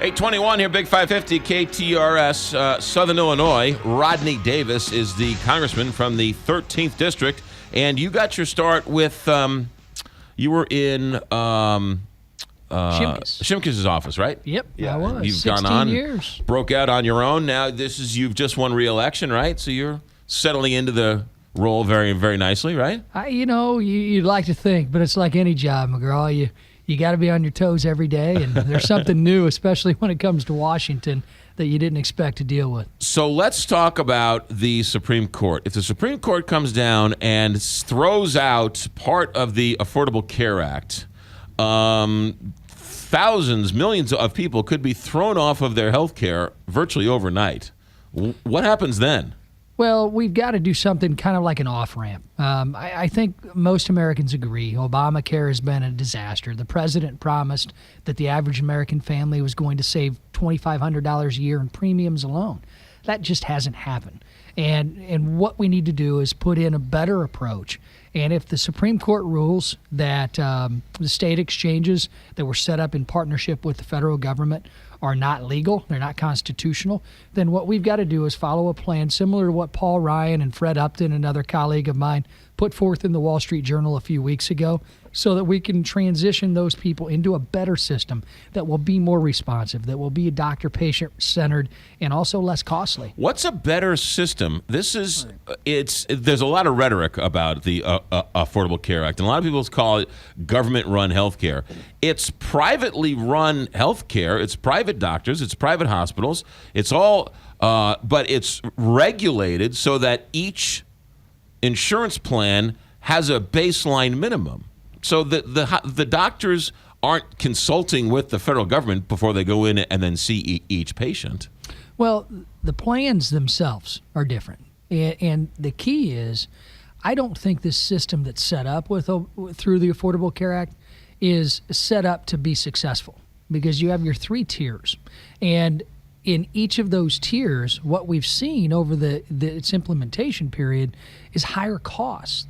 821 here, Big 550, KTRS, Southern Illinois. Rodney Davis is the congressman from the 13th District. And you got your start with, you were in Shimkus' office, right? Yep, I was. You've 16 gone on, years. broke out on your own. Now you've just won re-election, right? So you're settling into the role very, very nicely, right? You'd like to think, but it's like any job, McGraw. You got to be on your toes every day, and there's something new, especially when it comes to Washington, that you didn't expect to deal with. So let's talk about the Supreme Court. If the Supreme Court comes down and throws out part of the Affordable Care Act, thousands, millions of people could be thrown off of their health care virtually overnight. What happens then? Well, we've got to do something kind of like an off-ramp. I think most Americans agree Obamacare has been a disaster. The president promised that the average American family was going to save $2,500 a year in premiums alone. That just hasn't happened. And what we need to do is put in a better approach. And if the Supreme Court rules that the state exchanges that were set up in partnership with the federal government are not legal, they're not constitutional, then what we've got to do is follow a plan similar to what Paul Ryan and Fred Upton, another colleague of mine, put forth in the Wall Street Journal a few weeks ago, so that we can transition those people into a better system that will be more responsive, that will be doctor-patient centered, and also less costly. What's a better system? There's a lot of rhetoric about the Affordable Care Act, and a lot of people call it government-run health care. It's privately run health care. It's private doctors. It's private hospitals. It's all, but it's regulated so that each insurance plan has a baseline minimum. So the doctors aren't consulting with the federal government before they go in and then see each patient. Well, the plans themselves are different. And the key is, I don't think this system that's set up through the Affordable Care Act is set up to be successful, because you have your 3 tiers. And in each of those tiers, what we've seen over its implementation period is higher costs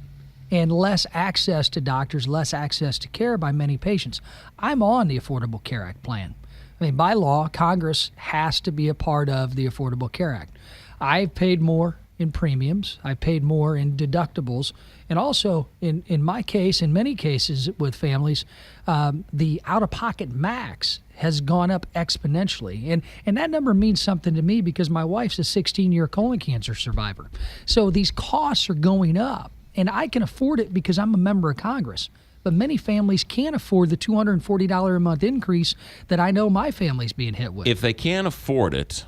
and less access to doctors, less access to care by many patients. I'm on the Affordable Care Act plan. I mean, by law, Congress has to be a part of the Affordable Care Act. I've paid more in premiums. I've paid more in deductibles. And also, in my case, in many cases with families, the out-of-pocket max has gone up exponentially. And that number means something to me because my wife's a 16-year colon cancer survivor. So these costs are going up. And I can afford it because I'm a member of Congress. But many families can't afford the $240 a month increase that I know my family's being hit with. If they can't afford it,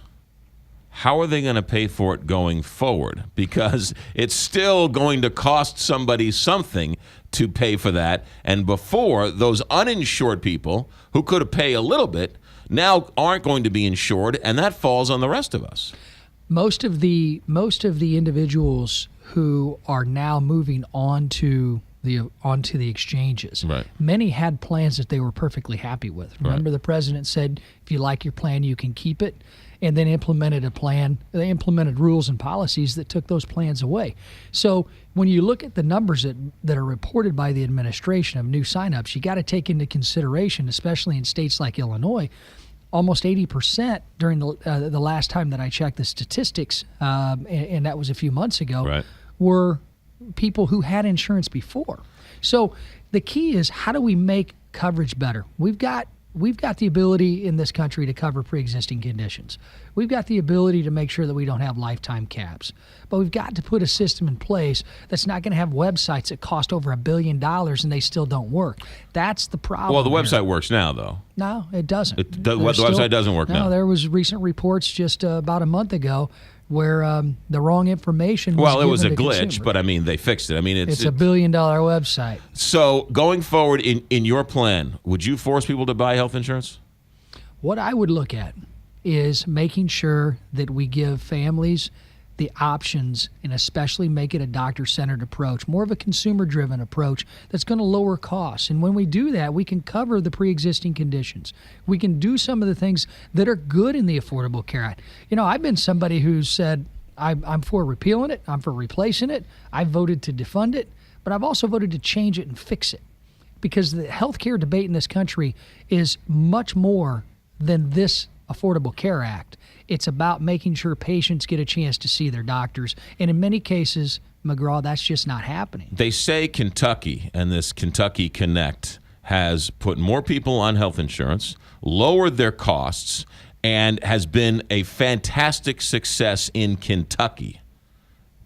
how are they going to pay for it going forward? Because it's still going to cost somebody something to pay for that. And before, those uninsured people who could pay a little bit now aren't going to be insured, and that falls on the rest of us. Most of the individuals who are now moving onto the exchanges, right, many had plans that they were perfectly happy with. Remember, the president said, if you like your plan, you can keep it, and then implemented a plan. They implemented rules and policies that took those plans away. So when you look at the numbers that are reported by the administration of new signups, you got to take into consideration, especially in states like Illinois, almost 80% during the last time that I checked the statistics, and that was a few months ago, right, were people who had insurance before. So the key is, how do we make coverage better? We've got the ability in this country to cover pre-existing conditions. We've got the ability to make sure that we don't have lifetime caps. But we've got to put a system in place that's not going to have websites that cost over $1 billion and they still don't work. That's the problem. Well, the website works now, though. No, it doesn't. The website doesn't work now. No, there was recent reports just about a month ago where the wrong information was given it was a to glitch, consumers. but I mean, they fixed it. I mean, it's a $1 billion website. So going forward in your plan, would you force people to buy health insurance? What I would look at is making sure that we give families the options, and especially make it a doctor-centered approach, more of a consumer-driven approach that's going to lower costs. And when we do that, we can cover the pre-existing conditions. We can do some of the things that are good in the Affordable Care Act. You know, I've been somebody who said, I'm for repealing it, I'm for replacing it, I voted to defund it, but I've also voted to change it and fix it. Because the healthcare debate in this country is much more than this Affordable Care Act. It's about making sure patients get a chance to see their doctors. And in many cases, McGraw, that's just not happening. They say Kentucky and this Kentucky Connect has put more people on health insurance, lowered their costs, and has been a fantastic success in Kentucky.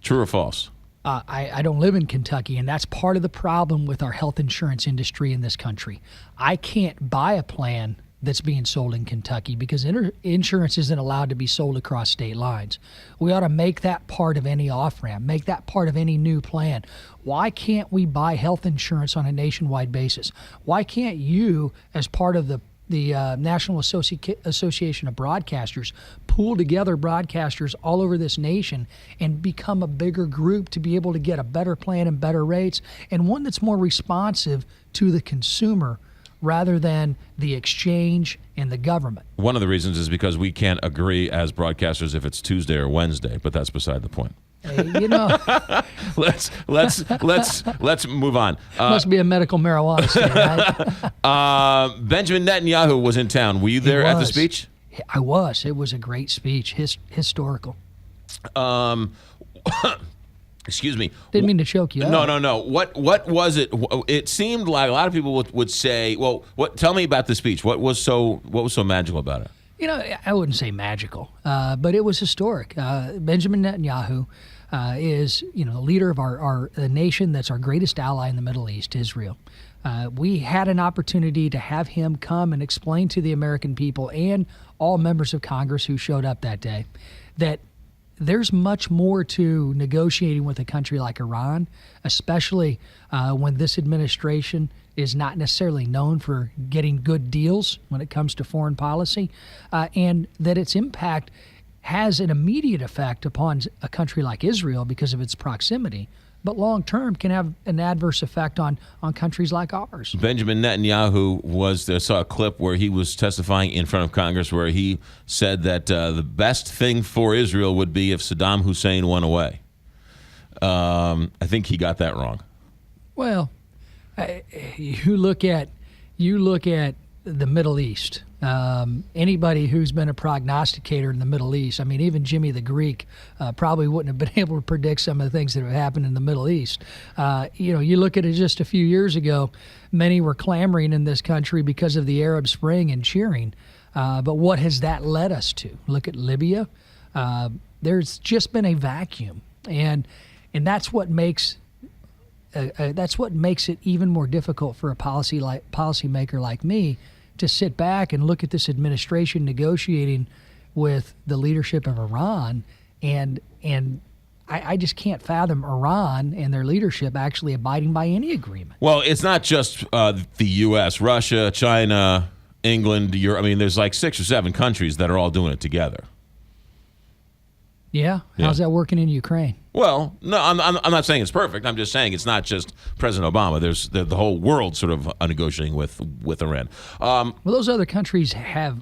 True or false? I don't live in Kentucky, and that's part of the problem with our health insurance industry in this country. I can't buy a plan that's being sold in Kentucky because insurance isn't allowed to be sold across state lines. We ought to make that part of any off-ramp, make that part of any new plan. Why can't we buy health insurance on a nationwide basis? Why can't you, as part of the National Association of Broadcasters, pool together broadcasters all over this nation and become a bigger group to be able to get a better plan and better rates, and one that's more responsive to the consumer rather than the exchange and the government? One of the reasons is because we can't agree as broadcasters if it's Tuesday or Wednesday, but that's beside the point. You know, let's move on. Must be a medical marijuana state, right? Benjamin Netanyahu was in town. Were you there at the speech? I was. It was a great speech, historical. Excuse me. Didn't mean to choke you up. No. What was it? It seemed like a lot of people would say, "Well, tell me about the speech. What was so magical about it?" You know, I wouldn't say magical, but it was historic. Benjamin Netanyahu is, the leader of our nation that's our greatest ally in the Middle East, Israel. We had an opportunity to have him come and explain to the American people and all members of Congress who showed up that day that there's much more to negotiating with a country like Iran, especially when this administration is not necessarily known for getting good deals when it comes to foreign policy, and that its impact has an immediate effect upon a country like Israel because of its proximity, but long term can have an adverse effect on countries like ours. Benjamin Netanyahu I saw a clip where he was testifying in front of Congress where he said that the best thing for Israel would be if Saddam Hussein went away. I think he got that wrong. Well, you look at the Middle East. Anybody who's been a prognosticator in the Middle East, I mean, even Jimmy the Greek probably wouldn't have been able to predict some of the things that have happened in the Middle East. You look at it just a few years ago, many were clamoring in this country because of the Arab Spring and cheering. But what has that led us to? Look at Libya. There's just been a vacuum, and that's what makes it even more difficult for a policymaker like me to sit back and look at this administration negotiating with the leadership of Iran, and I just can't fathom Iran and their leadership actually abiding by any agreement. Well, it's not just the U.S., Russia, China, England, Europe. I mean, there's like 6 or 7 countries that are all doing it together. Yeah? How's that working in Ukraine? Well, no, I'm not saying it's perfect. I'm just saying it's not just President Obama. There's the whole world sort of negotiating with Iran. Well, those other countries have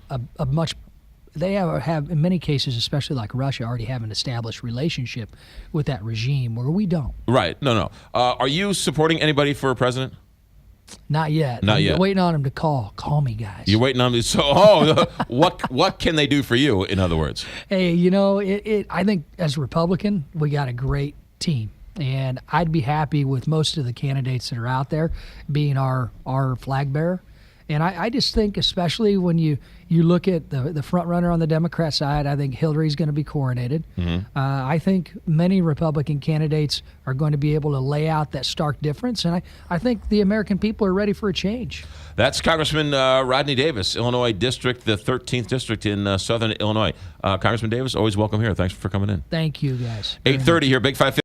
they have in many cases, especially like Russia, already have an established relationship with that regime where we don't. Right. No. Are you supporting anybody for president? Not yet. Not yet. I'm waiting on him to call. Call me, guys. You're waiting on me. So, what can they do for you? In other words, hey, I think as a Republican, we got a great team, and I'd be happy with most of the candidates that are out there being our flag bearer. And I just think, especially when you look at the front runner on the Democrat side, I think Hillary's going to be coronated. Mm-hmm. I think many Republican candidates are going to be able to lay out that stark difference, and I think the American people are ready for a change. That's Congressman Rodney Davis, Illinois District, the 13th District in Southern Illinois. Congressman Davis, always welcome here. Thanks for coming in. Thank you, guys. 8:30 here, Big 550.